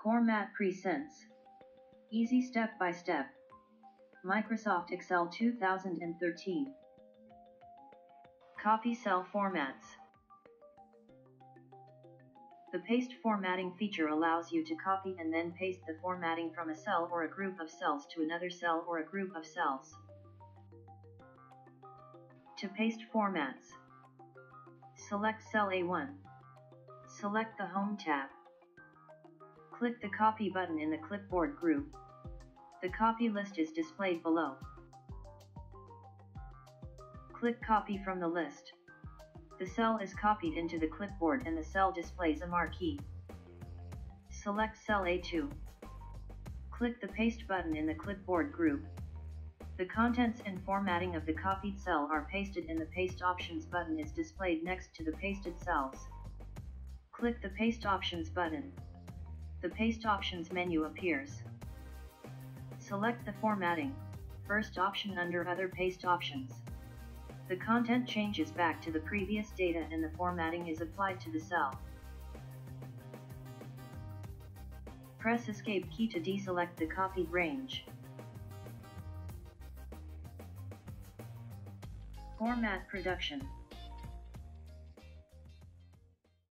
Format Presents. Easy step-by-step. Microsoft Excel 2013. Copy cell formats. The paste formatting feature allows you to copy and then paste the formatting from a cell or a group of cells to another cell or a group of cells. To paste formats, select cell A1. Select the Home tab. Click the Copy button in the clipboard group. The copy list is displayed below. Click Copy from the list. The cell is copied into the clipboard and the cell displays a marquee. Select cell A2. Click the Paste button in the clipboard group. The contents and formatting of the copied cell are pasted and the Paste Options button is displayed next to the pasted cells. Click the Paste Options button. The Paste Options menu appears. Select the formatting, first option under Other Paste Options. The content changes back to the previous data and the formatting is applied to the cell. Press Escape key to deselect the copied range. Format Production.